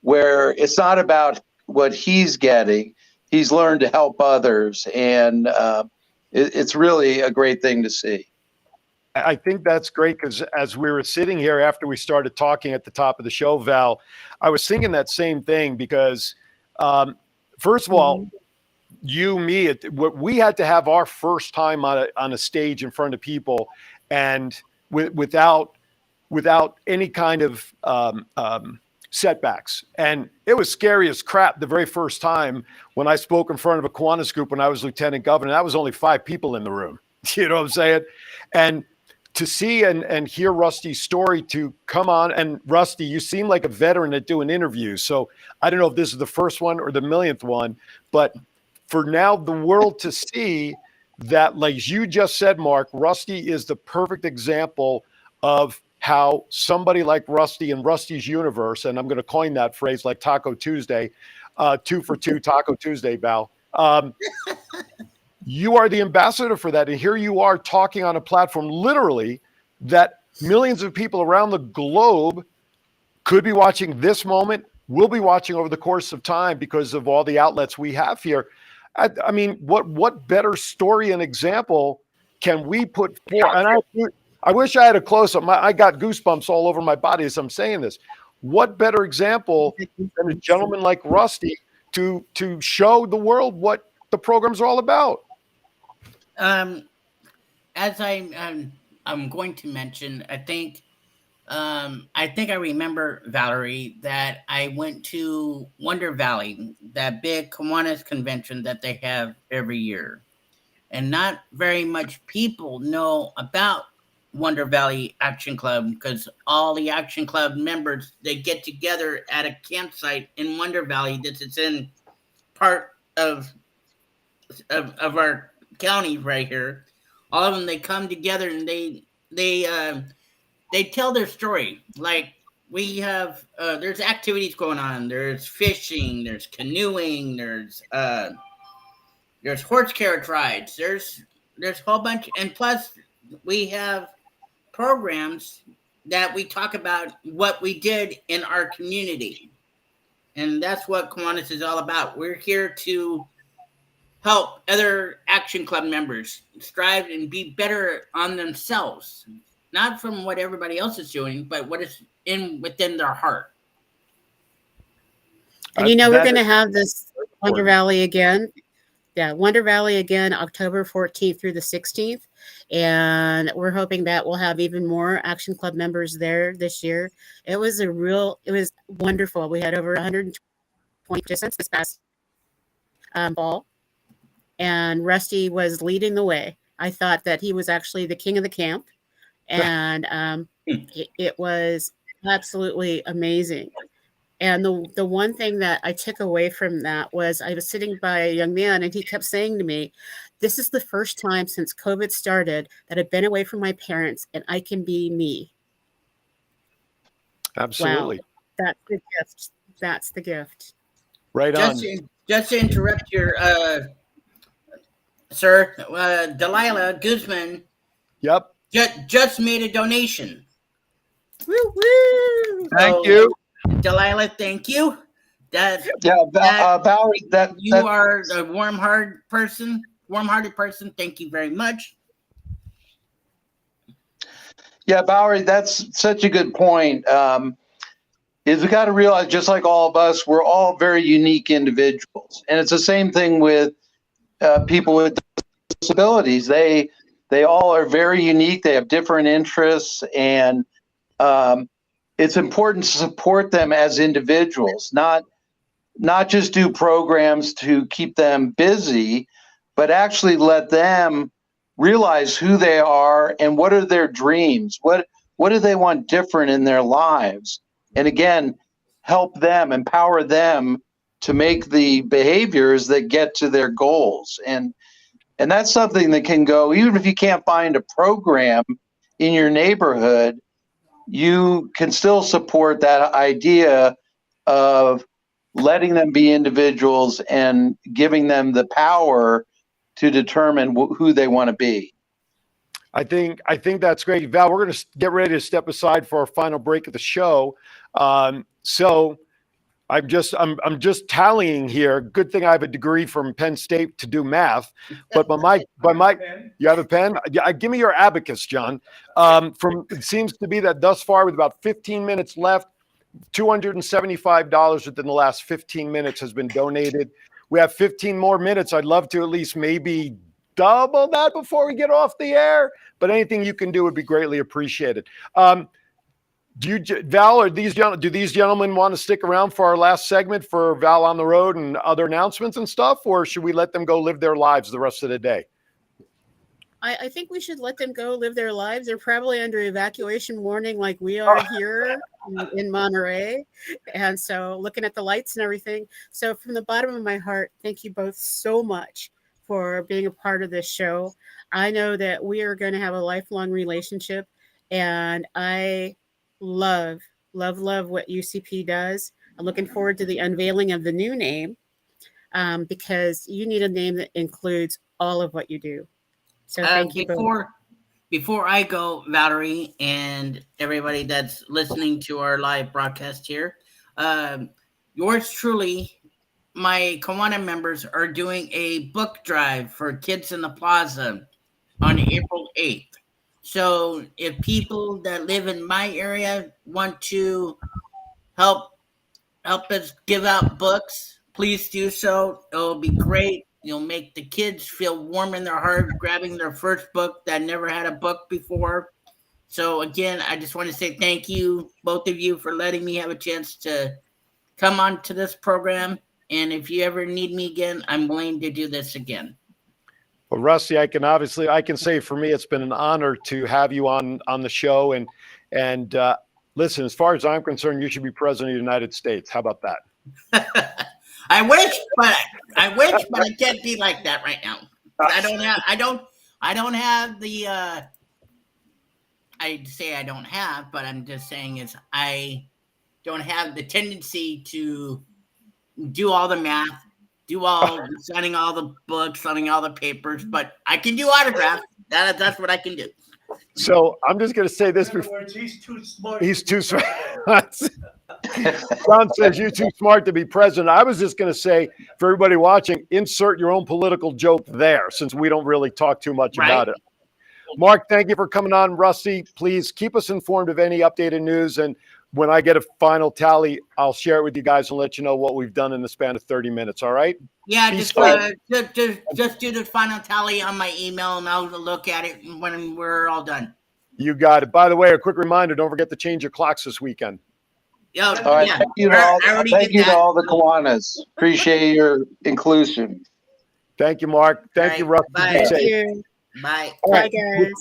where it's not about what he's getting. He's learned to help others. And it's really a great thing to see. I think that's great because as we were sitting here after we started talking at the top of the show, Val, I was thinking that same thing because, first of all, we had to have our first time on a stage in front of people, and without any kind of setbacks. And it was scary as crap the very first time when I spoke in front of a Kiwanis group when I was lieutenant governor. That was only 5 people in the room. You know what I'm saying? And to see and hear Rusty's story, to come on, and Rusty, you seem like a veteran at doing interviews. So I don't know if this is the first one or the millionth one, but for now the world to see that, like you just said, Mark, Rusty is the perfect example of how somebody like Rusty and Rusty's universe, and I'm going to coin that phrase like Taco Tuesday, 2 for 2 Taco Tuesday, Val. You are the ambassador for that. And here you are talking on a platform literally that millions of people around the globe could be watching this moment, will be watching over the course of time because of all the outlets we have here. I mean, what better story and example can we put forth? And I wish I had a close-up. I got goosebumps all over my body as I'm saying this. What better example than a gentleman like Rusty to show the world what the programs are all about? As I'm going to mention, I think I remember, Valerie, that I went to Wonder Valley, that big Kiwanis convention that they have every year, and not very much people know about Wonder Valley Action Club because all the Action Club members, they get together at a campsite in Wonder Valley. This is in part of our county right here. All of them, they come together and they tell their story. Like we have, there's activities going on. There's fishing, there's canoeing, there's horse carriage rides. There's a whole bunch, and plus we have programs that we talk about what we did in our community, and that's what Kiwanis is all about. We're here to help other Action Club members strive and be better on themselves, not from what everybody else is doing, but what is within their heart. And we're going to have this Wonder Valley again. Yeah, Wonder Valley again, October 14th through the 16th. And we're hoping that we'll have even more Action Club members there this year. It was wonderful. We had over 120 participants this past ball, and Rusty was leading the way. I thought that he was actually the king of the camp, and it was absolutely amazing. And the one thing that I took away from that was I was sitting by a young man, and he kept saying to me, "This is the first time since COVID started that I've been away from my parents, and I can be me." Absolutely. Wow, that's the gift. That's the gift. Right on. Just to interrupt your sir, Delilah Guzman. Yep. Just made a donation. Woo woo! Thank you, Delilah. Thank you. Valerie, You are a warm-hearted person. Thank you very much. Yeah, Valerie, that's such a good point. Is we got to realize, just like all of us, we're all very unique individuals, and it's the same thing with people with disabilities. They all are very unique. They have different interests, and it's important to support them as individuals, not just do programs to keep them busy, but actually let them realize who they are and what are their dreams. What do they want different in their lives? And again, help them, empower them to make the behaviors that get to their goals. And that's something that can go, even if you can't find a program in your neighborhood, you can still support that idea of letting them be individuals and giving them the power to determine who they want to be. I think that's great, Val. We're going to get ready to step aside for our final break of the show. So I'm just tallying here. Good thing I have a degree from Penn State to do math. But you have a pen? Yeah, give me your abacus, John. It seems to be that thus far, with about 15 minutes left, $275 within the last 15 minutes has been donated. We have 15 more minutes. I'd love to at least maybe double that before we get off the air, but anything you can do would be greatly appreciated. Val, do these gentlemen want to stick around for our last segment for Val on the Road and other announcements and stuff, or should we let them go live their lives the rest of the day? I think we should let them go live their lives. They're probably under evacuation warning like we are here in Monterey. And so looking at the lights and everything. So from the bottom of my heart, thank you both so much for being a part of this show. I know that we are going to have a lifelong relationship, and I love what UCP does. I'm looking forward to the unveiling of the new name, because you need a name that includes all of what you do. So thank you both. Before I go, Valerie, and everybody that's listening to our live broadcast here, yours truly, my Kiwanis members are doing a book drive for Kids in the Plaza on April 8th. So if people that live in my area want to help us give out books, please do so. It'll be great. You'll make the kids feel warm in their heart, grabbing their first book that never had a book before. So again, I just want to say thank you, both of you, for letting me have a chance to come on to this program. And if you ever need me again, I'm willing to do this again. Well, Rusty, I can say for me, it's been an honor to have you on the show. And listen, as far as I'm concerned, you should be president of the United States. How about that? I wish, but I can't be like that right now. I don't have the. I say I don't have, but I'm just saying is I don't have the tendency to do all the math, signing all the books, signing all the papers, but I can do autographs. That's what I can do. So I'm just going to say this. In other words, he's too smart. He's too smart. John says you're too smart to be president. I was just going to say, for everybody watching, insert your own political joke there, since we don't really talk too much about it. Mark, thank you for coming on. Rusty, please keep us informed of any updated news. And when I get a final tally, I'll share it with you guys and let you know what we've done in the span of 30 minutes. All right? Yeah, just do the final tally on my email, and I'll look at it when we're all done. You got it. By the way, a quick reminder, don't forget to change your clocks this weekend. Yo, All right, yeah, thank you to I all, already thank did you to that. all the Kiwanis. Appreciate your inclusion. Thank you, Mark. Thank you, All right, Russ. bye. Be Thank safe. you. Bye. All Bye, right. guys.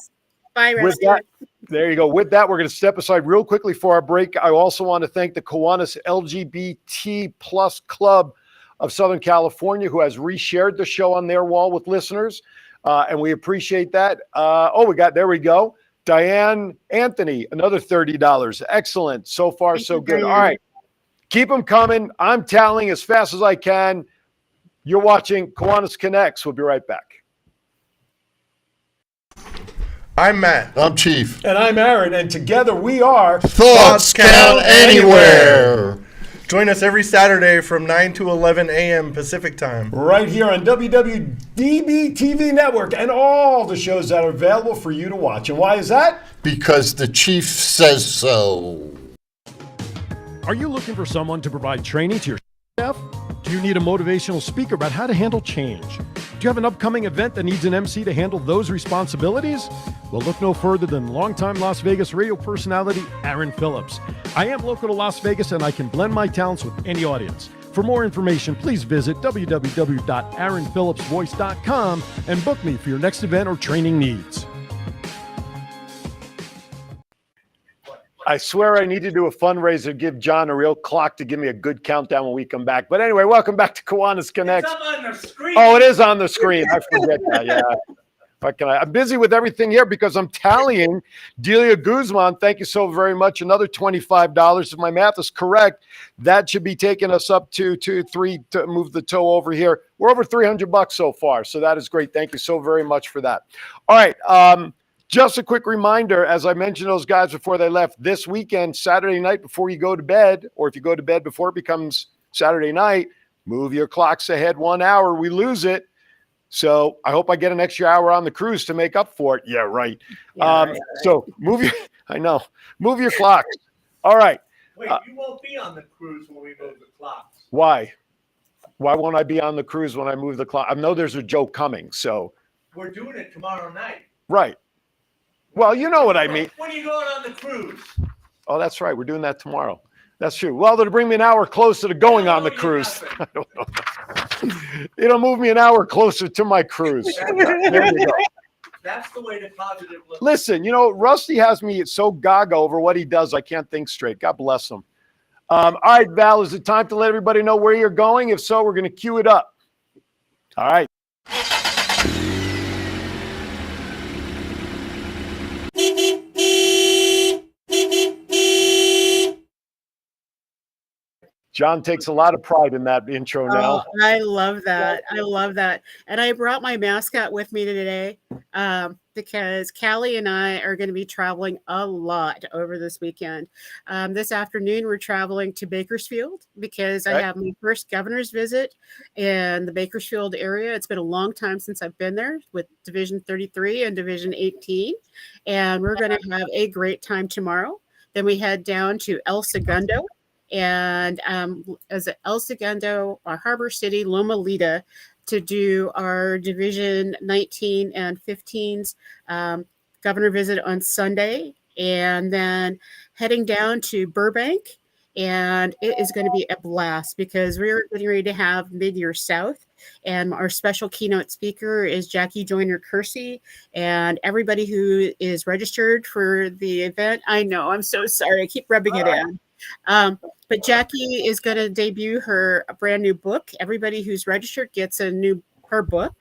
Bye, With Rusty. that, there you go. With that, we're going to step aside real quickly for our break. I also want to thank the Kiwanis LGBT Plus Club of Southern California, who has reshared the show on their wall with listeners, and we appreciate that. There we go. Diane Anthony, another $30. Excellent. So far, Thank so you, good. Diane. All right. Keep them coming. I'm tallying as fast as I can. You're watching Kiwanis Connects. We'll be right back. I'm Matt. I'm Chief. And I'm Aaron, and together we are Thoughts count anywhere. Join us every Saturday from 9 to 11 a.m. Pacific time. right here on WWDB TV Network and all the shows that are available for you to watch. And why is that? Because the Chief says so. Are you looking for someone to provide training to your staff? Do you need a motivational speaker about how to handle change? Do you have an upcoming event that needs an MC to handle those responsibilities? Well, look no further than longtime Las Vegas radio personality Aaron Phillips. I am local to Las Vegas and I can blend my talents with any audience. For more information, please visit www.aaronphillipsvoice.com and book me for your next event or training needs. I swear I need to do a fundraiser, give John a real clock to give me a good countdown when we come back. But anyway, welcome back to Kiwanis Connects. It's up on the screen. Oh, it is on the screen. I forget that. Yeah. I'm busy with everything here because I'm tallying Delia Guzman. Thank you so very much. Another $25. If my math is correct, that should be taking us up to 3 to move the toe over here. We're over $300 so far. So that is great. Thank you so very much for that. All right. Just a quick reminder, as I mentioned those guys before they left, this weekend, Saturday night before you go to bed, or if you go to bed before it becomes Saturday night, move your clocks ahead 1 hour. We lose it. So I hope I get an extra hour on the cruise to make up for it. Yeah, right. Right. So move your clocks. All right. Wait, you won't be on the cruise when we move the clocks. Why? Why won't I be on the cruise when I move the clock? I know there's a joke coming. So, We're doing it tomorrow night. right. Well, you know what I mean. When are you going on the cruise? Oh, that's right. We're doing that tomorrow. That's true. Well, it'll bring me an hour closer to going on the cruise. I don't know. It'll move me an hour closer to my cruise. There you go. That's the way to positive look. Listen, Rusty has me so gaga over what he does, I can't think straight. God bless him. All right, Val, is it time to let everybody know where you're going? If so, we're going to cue it up. All right. John takes a lot of pride in that intro now. Oh, I love that. I love that. And I brought my mascot with me today because Callie and I are going to be traveling a lot over this weekend. This afternoon, we're traveling to Bakersfield because I have my first governor's visit in the Bakersfield area. It's been a long time since I've been there with Division 33 and Division 18. And we're going to have a great time tomorrow. Then we head down to El Segundo. And as El Segundo, our Harbor City, Loma Linda, to do our Division 19 and 15's governor visit on Sunday, and then heading down to Burbank. And it is going to be a blast because we're getting ready to have Mid-Year South. And our special keynote speaker is Jackie Joyner-Kersey. And everybody who is registered for the event, I know, I'm so sorry. I keep rubbing it in. But Jackie is going to debut her brand new book. Everybody who's registered gets her book,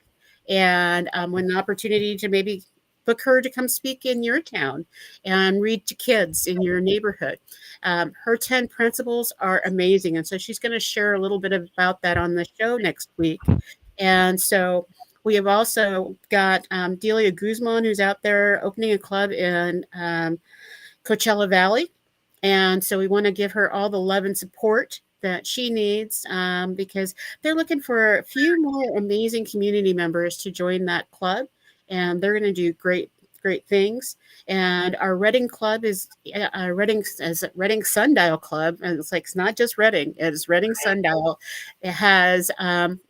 and an opportunity to maybe book her to come speak in your town and read to kids in your neighborhood. Her 10 principles are amazing, and so she's going to share a little bit about that on the show next week. And so we have also got Delia Guzman, who's out there opening a club in Coachella Valley. And so we want to give her all the love and support that she needs because they're looking for a few more amazing community members to join that club. And they're going to do great things. And our Reading club is Reading Sundial Club. And it's not just Reading, it's Reading Sundial. It has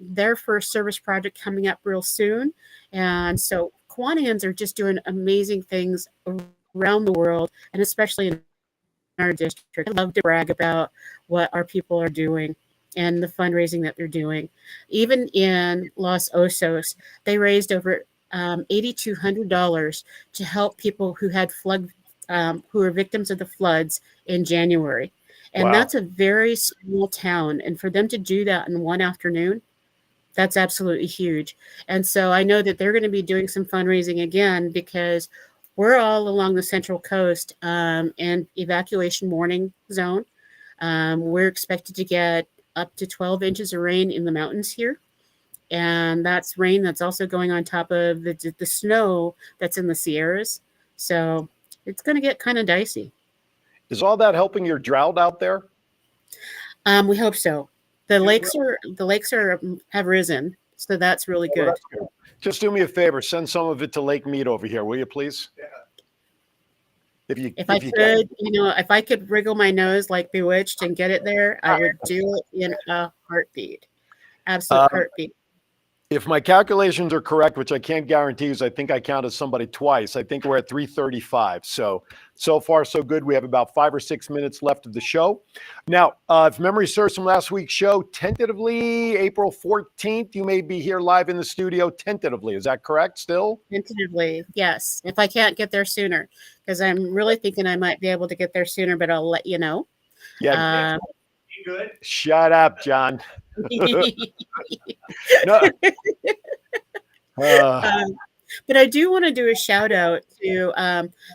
their first service project coming up real soon. And so Kiwanians are just doing amazing things around the world, and especially in our district. I love to brag about what our people are doing and the fundraising that they're doing. Even in Los Osos, they raised over $8,200 to help people who had who were victims of the floods in January. And Wow. that's a very small town. And for them to do that in one afternoon, that's absolutely huge. And so I know that they're going to be doing some fundraising again because we're all along the Central Coast and evacuation warning zone. We're expected to get up to 12 inches of rain in the mountains here. And that's rain that's also going on top of the snow that's in the Sierras. So it's going to get kind of dicey. Is all that helping your drought out there? We hope so. The lakes are have risen, so that's really Well, good. that's good. Just do me a favor, send some of it to Lake Mead over here, will you please? Yeah. If I could, if I could wriggle my nose like Bewitched and get it there, I would do it in a heartbeat. Absolute heartbeat. If my calculations are correct, which I can't guarantee because I think I counted somebody twice, I think we're at 3:35. So far, so good. We have about 5 or 6 minutes left of the show. Now, if memory serves from last week's show, tentatively April 14th, you may be here live in the studio tentatively. Is that correct still? Tentatively, yes. If I can't get there sooner, because I'm really thinking I might be able to get there sooner, but I'll let you know. Yeah. You good? Shut up, John. No. But I do want to do a shout out to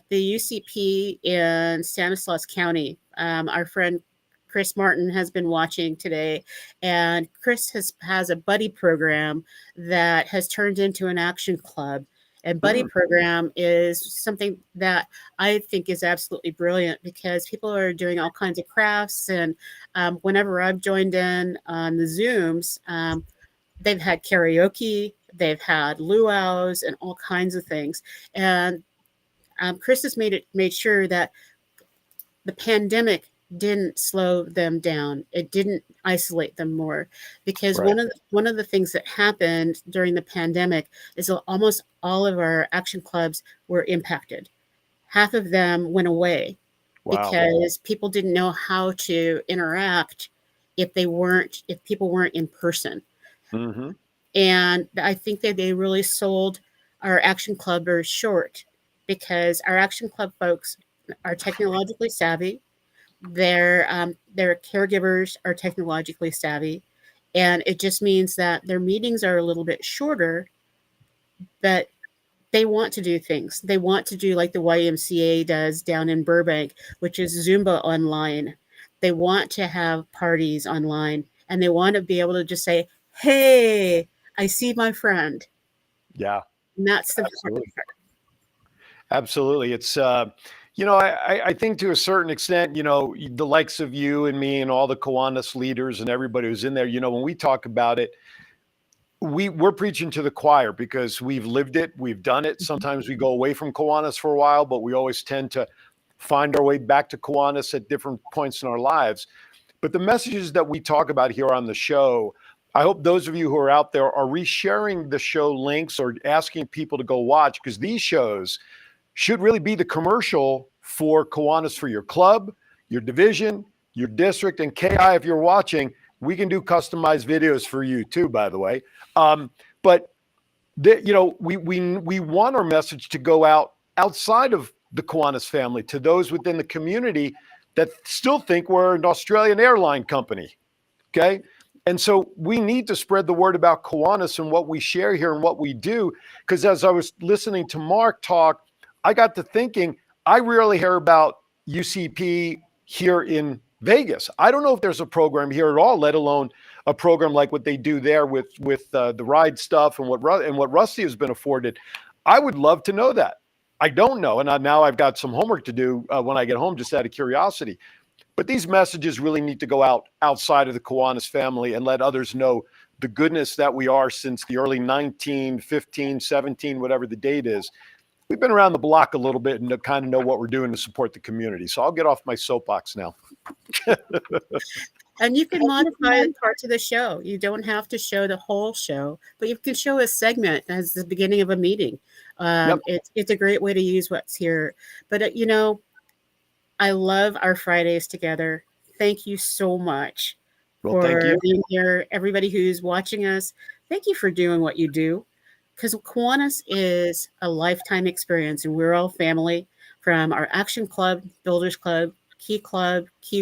the UCP in Stanislaus County. Our friend Chris Martin has been watching today, and Chris has a buddy program that has turned into an action club. And buddy program is something that I think is absolutely brilliant because people are doing all kinds of crafts. And whenever I've joined in on the Zooms, they've had karaoke, they've had luau's, and all kinds of things. And Chris has made sure that the pandemic didn't slow them down. It didn't isolate them more, because Right. one of the things that happened during the pandemic is that almost all of our action clubs were impacted. Half of them went away Wow. because people didn't know how to interact if people weren't in person. Mm-hmm. And I think that they really sold our action clubbers short, because our action club folks are technologically savvy. Their caregivers are technologically savvy, and it just means that their meetings are a little bit shorter, but they want to do things. They want to do like the YMCA does down in Burbank, which is Zumba online. They want to have parties online, and they want to be able to just say, "Hey, I see my friend." Yeah. And that's the Absolutely. Absolutely. It's, I think to a certain extent, the likes of you and me and all the Kiwanis leaders and everybody who's in there, when we talk about it, we're preaching to the choir because we've lived it. We've done it. Sometimes we go away from Kiwanis for a while, but we always tend to find our way back to Kiwanis at different points in our lives. But the messages that we talk about here on the show, I hope those of you who are out there are resharing the show links or asking people to go watch, because these shows should really be the commercial for Kiwanis for your club, your division, your district, and KI. If you're watching, we can do customized videos for you too, by the way. But we want our message to go outside of the Kiwanis family to those within the community that still think we're an Australian airline company. Okay. And so we need to spread the word about Kiwanis and what we share here and what we do. Because as I was listening to Mark talk, I got to thinking, I rarely hear about UCP here in Vegas. I don't know if there's a program here at all, let alone a program like what they do there with the ride stuff and what Rusty has been afforded. I would love to know that. I don't know. And now I've got some homework to do when I get home, just out of curiosity. But these messages really need to go outside of the Kiwanis family and let others know the goodness that we are since the early 1915, 17, whatever the date is. We've been around the block a little bit and kind of know what we're doing to support the community. So I'll get off my soapbox now. And you can modify parts of the show. You don't have to show the whole show, but you can show a segment as the beginning of a meeting. Yep. It's a great way to use what's here. But, I love our Fridays together. Thank you so much Well, thank for you. being here. Everybody who's watching us, thank you for doing what you do. Because Kiwanis is a lifetime experience, and we're all family from our Action Club, Builders Club, Key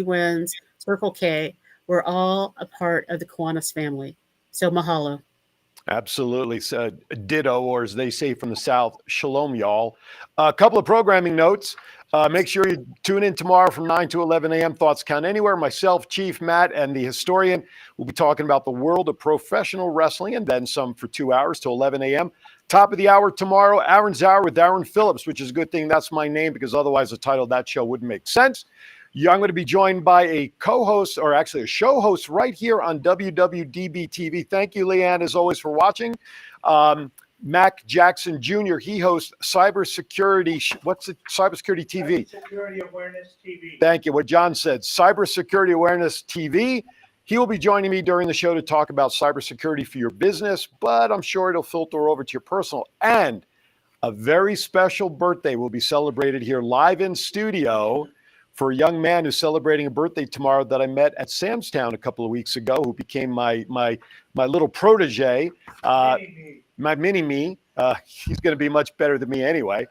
Wins, Circle K. We're all a part of the Kiwanis family. So mahalo. Absolutely. Ditto, or as they say from the South, shalom, y'all. A couple of programming notes. Make sure you tune in tomorrow from 9 to 11 a.m. Thoughts Count Anywhere. Myself, Chief Matt, and the historian will be talking about the world of professional wrestling and then some for 2 hours to 11 a.m. Top of the hour tomorrow, Aaron's Hour with Aaron Phillips, which is a good thing that's my name because otherwise the title of that show wouldn't make sense. Yeah, I'm going to be joined by a co-host, or actually a show host right here on WWDB TV. Thank you, Leanne, as always, for watching. Mac Jackson Jr., he hosts Cybersecurity. What's it? Cybersecurity TV. Security Awareness TV. Thank you. What John said, Cybersecurity Awareness TV. He will be joining me during the show to talk about cybersecurity for your business, but I'm sure it'll filter over to your personal. And a very special birthday will be celebrated here live in studio for a young man who's celebrating a birthday tomorrow that I met at Sam's Town a couple of weeks ago, who became my little protege, my mini-me. He's going to be much better than me anyway.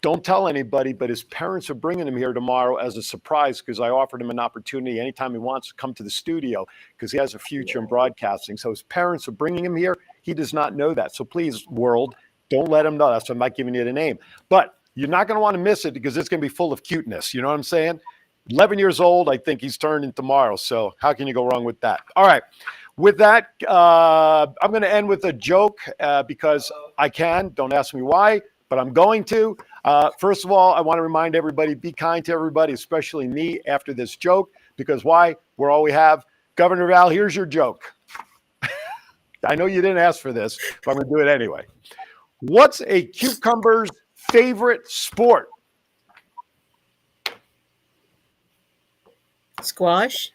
Don't tell anybody, but his parents are bringing him here tomorrow as a surprise because I offered him an opportunity anytime he wants to come to the studio because he has a future in broadcasting. So his parents are bringing him here. He does not know that. So please, world, don't let him know. That's why I'm not giving you the name. But you're not going to want to miss it because it's going to be full of cuteness. You know what I'm saying? 11 years old, I think he's turning tomorrow. So how can you go wrong with that? All right. With that, I'm going to end with a joke because I can. Don't ask me why, but I'm going to. First of all, I want to remind everybody, be kind to everybody, especially me after this joke, because why? We're all we have. Governor Val, here's your joke. I know you didn't ask for this, but I'm going to do it anyway. What's a cucumber's favorite sport? Squash.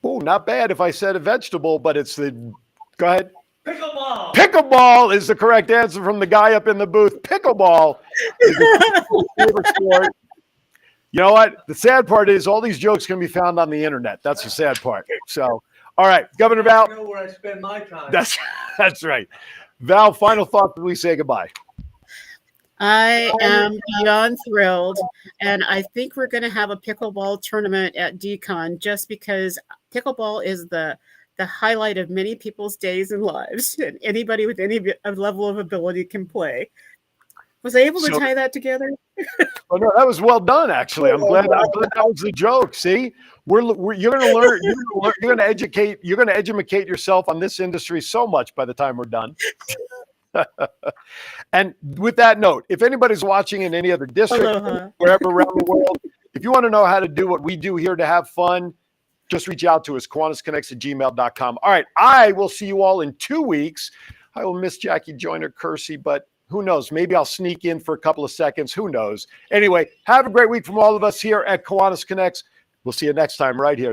Oh, not bad if I said a vegetable, but it's the, go ahead. Pickleball. Pickleball is the correct answer from the guy up in the booth. Pickleball is his favorite sport. You know what? The sad part is all these jokes can be found on the internet. That's the sad part. So, all right, Governor Val. I know where I spend my time. That's right. Val, final thought before we say goodbye. I am beyond thrilled, and I think we're going to have a pickleball tournament at DCon just because pickleball is the highlight of many people's days and lives, and anybody with any level of ability can play. Was I able to tie that together? Oh no, that was well done. Actually, I'm glad that was the joke. See, you're going to learn. You're going to educate. You're going to educate yourself on this industry so much by the time we're done. And with that note, if anybody's watching in any other district, wherever around the world, if you want to know how to do what we do here to have fun, just reach out to us, kiwanisconnects@gmail.com. All right, I will see you all in 2 weeks. I will miss Jackie Joyner-Kersey, but who knows? Maybe I'll sneak in for a couple of seconds. Who knows? Anyway, have a great week from all of us here at Kiwanis Connects. We'll see you next time right here.